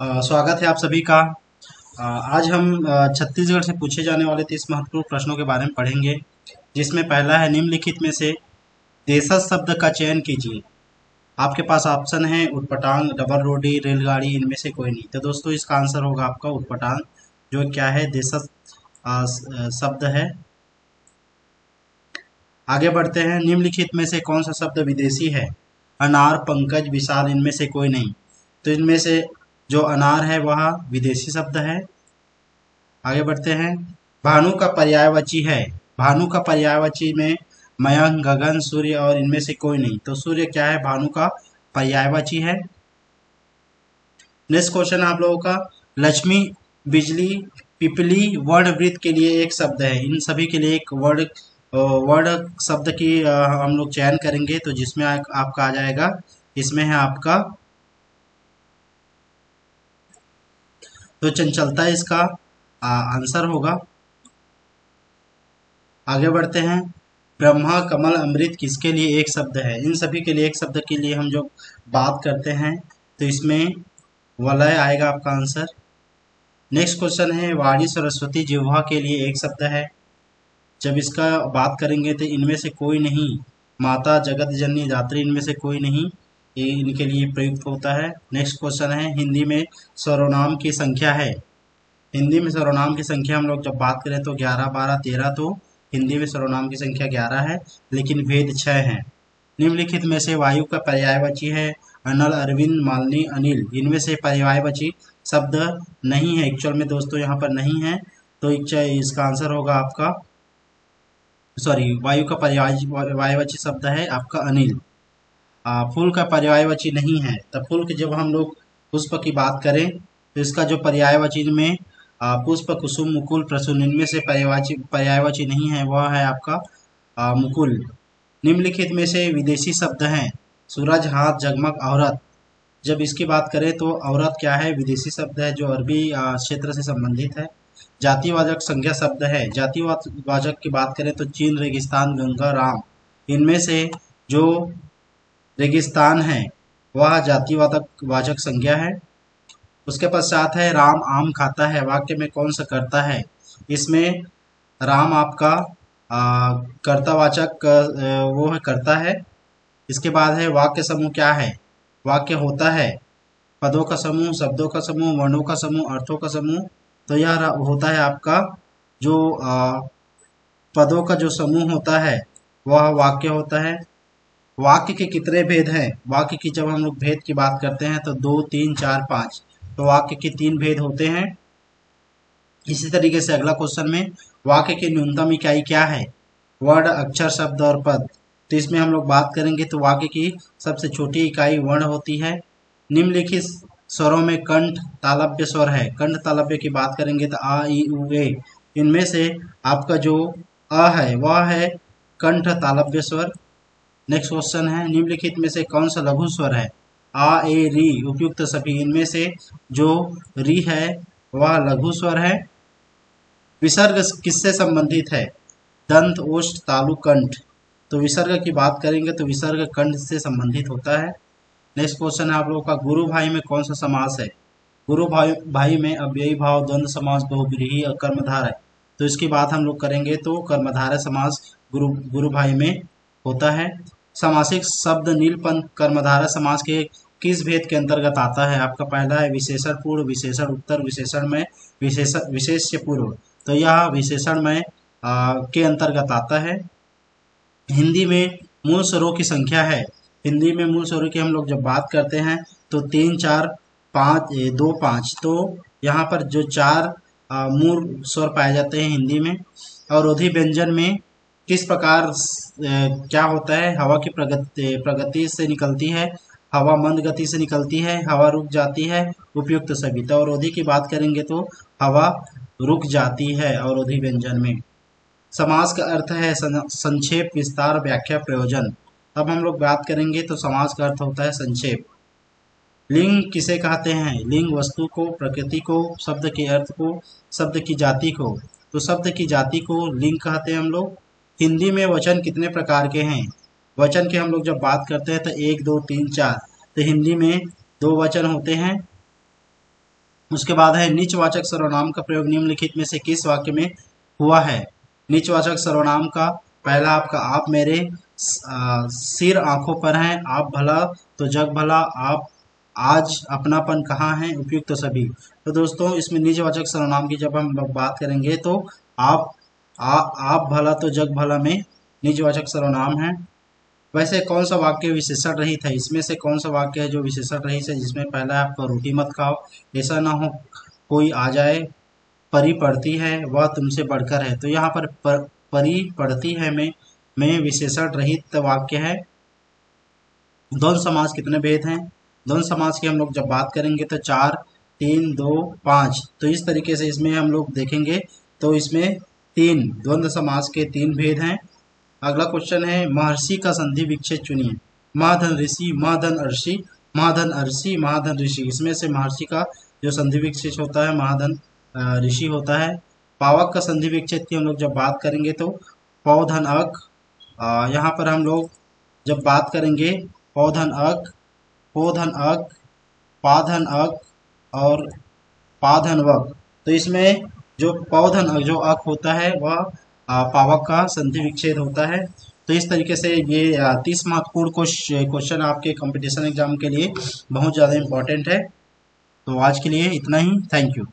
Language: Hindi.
स्वागत है आप सभी का। आज हम छत्तीसगढ़ से पूछे जाने वाले 30 महत्वपूर्ण प्रश्नों के बारे में पढ़ेंगे, जिसमें पहला है निम्नलिखित में से देशज शब्द का चयन कीजिए। आपके पास ऑप्शन है उटपटांग, डबल रोडी, रेलगाड़ी, इनमें से कोई नहीं। तो दोस्तों इसका आंसर होगा आपका उटपटांग, जो क्या है देशज शब्द है। आगे बढ़ते हैं, निम्नलिखित में से कौन सा शब्द विदेशी है? अनार, पंकज, विशाल, इनमें से कोई नहीं। तो इनमें से जो अनार है वह विदेशी शब्द है। आगे बढ़ते हैं, भानु का पर्यायवाची है। भानु का पर्यायवाची में मयंक, गगन, सूर्य और इनमें से कोई नहीं। तो सूर्य क्या है? भानु का पर्यायवाची है। नेक्स्ट क्वेश्चन आप लोगों का, लक्ष्मी, बिजली, पिपली वर्ण वृत्त के लिए एक शब्द है। इन सभी के लिए एक वर्ड शब्द की हम लोग चयन करेंगे, तो जिसमें आपका आ जाएगा, इसमें है आपका, तो चंचलता इसका आंसर होगा। आगे बढ़ते हैं, ब्रह्मा, कमल, अमृत किसके लिए एक शब्द है? इन सभी के लिए एक शब्द के लिए हम जो बात करते हैं, तो इसमें वलय आएगा आपका आंसर। नेक्स्ट क्वेश्चन है, वाणी, सरस्वती, जिह्वा के लिए एक शब्द है। जब इसका बात करेंगे तो इनमें से कोई नहीं। माता, जगत जननी, दात्री, इनमें से कोई नहीं, ये इनके लिए प्रयुक्त होता है। नेक्स्ट क्वेश्चन है, हिंदी में सर्वनाम की संख्या है। हिंदी में सर्वनाम की संख्या हम लोग जब बात करें तो 11, 12, 13, तो हिंदी में सर्वनाम की संख्या 11 है, लेकिन भेद 6 है। निम्नलिखित में से वायु का पर्यायवाची है। अनल, अरविंद, मालिनी, अनिल, इनमें से पर्यायवाची शब्द नहीं है। एक्चुअल में दोस्तों यहाँ पर नहीं है, तो इसका आंसर होगा आपका, सॉरी, वायु का पर्यायवाची शब्द है आपका अनिल। फूल का पर्यायवाची नहीं है। तो फूल के जब हम लोग पुष्प की बात करें, तो इसका जो पर्यायवाची में पुष्प, कुसुम, मुकुल, प्रसून, इनमें से पर्यायवाची नहीं है, वह है आपका मुकुल। निम्नलिखित में से विदेशी शब्द हैं। सूरज, हाथ, जगमग, औरत। जब इसकी बात करें तो औरत क्या है? विदेशी शब्द है, जो अरबी क्षेत्र से संबंधित है। जातिवाचक संज्ञा शब्द है। जातिवाचक की बात करें तो चीन, रेगिस्तान, गंगा, राम, इनमें से जो रेगिस्तान है वह जातिवाचक वाचक संज्ञा है। उसके पश्चात है राम आम खाता है। वाक्य में कौन सा करता है? इसमें राम आपका कर्तावाचक वो है, करता है। इसके बाद है वाक्य समूह क्या है? वाक्य होता है पदों का समूह, शब्दों का समूह, वर्णों का समूह, अर्थों का समूह। तो यह होता है आपका जो पदों का जो समूह होता है वह वाक्य होता है। वाक्य के कितने भेद हैं? वाक्य की जब हम लोग भेद की बात करते हैं तो 2, 3, 4, 5, तो वाक्य के 3 भेद होते हैं। इसी तरीके से अगला क्वेश्चन में, वाक्य की न्यूनतम इकाई क्या है? वर्ण, अक्षर, शब्द और पद। तो इसमें हम लोग बात करेंगे तो वाक्य की सबसे छोटी इकाई वर्ण होती है। निम्नलिखित स्वरों में कंठ तालव्य स्वर है। कंठ तालव्य की बात करेंगे तो आ, ई, उ, ए, इनमें से आपका जो अ है वह है कंठ तालव्य स्वर। नेक्स्ट क्वेश्चन है, निम्नलिखित में से कौन सा लघु स्वर है? आ, ए, री, उपयुक्त सभी, इनमें से जो री है वह लघु स्वर है। विसर्ग किससे संबंधित है? दंत, ओष्ठ, तालु, कंठ। तो विसर्ग की बात करेंगे तो विसर्ग कंठ से संबंधित होता है। नेक्स्ट क्वेश्चन है आप लोगों का, गुरु भाई में कौन सा समास है? गुरु भाई में अव्ययी भाव, द्वंद्व समास, बहुव्रीहि और कर्मधारय। तो इसकी बात हम लोग करेंगे तो कर्मधारय समास गुरु भाई में होता है। समासिक शब्द नीलपंथ कर्मधारय समास के किस भेद के अंतर्गत आता है? आपका पहला है विशेषण पूर्व, विशेषण उत्तर, विशेषण में, विशेष्य पूर्व। तो यह विशेषण में के अंतर्गत आता है। हिंदी में मूल स्वरों की संख्या है। हिंदी में मूल स्वरों की हम लोग जब बात करते हैं तो 3, 4, 5, 2, 5, तो यहाँ पर जो 4 मूल स्वर पाए जाते हैं हिंदी में। अवरोधी व्यंजन में किस प्रकार क्या होता है? हवा की प्रगति से निकलती है, हवा मंद गति से निकलती है, हवा रुक जाती है, उपयुक्त सभी। तो अवरोधी की बात करेंगे तो हवा रुक जाती है अवरोधी व्यंजन में। समास का अर्थ है संक्षेप, विस्तार, व्याख्या, प्रयोजन। अब हम लोग बात करेंगे तो समास का अर्थ होता है संक्षेप। लिंग किसे कहते हैं? लिंग वस्तु को, प्रकृति को, शब्द के अर्थ को, शब्द की जाति को। तो शब्द की जाति को लिंग कहते हैं हम लोग। हिंदी में वचन कितने प्रकार के हैं? वचन की हम लोग जब बात करते हैं तो 1, 2, 3, 4। तो हिंदी में 2 वचन होते हैं। उसके बाद है नीचवाचक सर्वनाम का प्रयोग निम्नलिखित में से किस वाक्य में हुआ है। नीचवाचक सर्वनाम का पहला आपका आप मेरे, सिर आंखों पर हैं, आप भला तो जग भला, आप आज, अपनापन कहाँ है, उपयुक्त तो सभी। तो दोस्तों इसमें निजवाचक सर्वनाम की जब हम बात करेंगे तो आप आप भला तो जग भला में निजवाचक सर्वनाम है। वैसे कौन सा वाक्य विशेषण रहित है, इसमें से कौन सा वाक्य है जो विशेषण रहित है, जिसमें पहला है आपका रोटी मत खाओ, ऐसा ना हो कोई आ जाए, परी पड़ती है, वह तुमसे बढ़कर है। तो यहाँ पर परी पड़ती है में विशेषण रहित वाक्य है। द्वंद्व समास कितने भेद हैं, द्वंद्व समास की हम लोग जब बात करेंगे तो 4, 3, 2, 5। तो इस तरीके से इसमें हम लोग देखेंगे तो इसमें 3 द्वंद्व समास के 3 भेद हैं। अगला क्वेश्चन है महर्षि का संधि विच्छेद चुनिए। महाधन ऋषि, महाधन अर्षि, महाधन अर्षि, महाधन ऋषि। इसमें से महर्षि का जो संधि विच्छेद होता है महाधन ऋषि होता है। पावक का संधि विच्छेद की हम लोग जब बात करेंगे तो पौधन अक, यहाँ पर हम लोग जब बात करेंगे पौधन अक, पोधन अक, पाधन अक और पाधन वक। तो इसमें जो पौधन अक जो अक होता है वह पावक का संधि विच्छेद होता है। तो इस तरीके से ये 30 महत्वपूर्ण क्वेश्चन आपके कंपटीशन एग्जाम के लिए बहुत ज़्यादा इम्पोर्टेंट है। तो आज के लिए इतना ही, थैंक यू।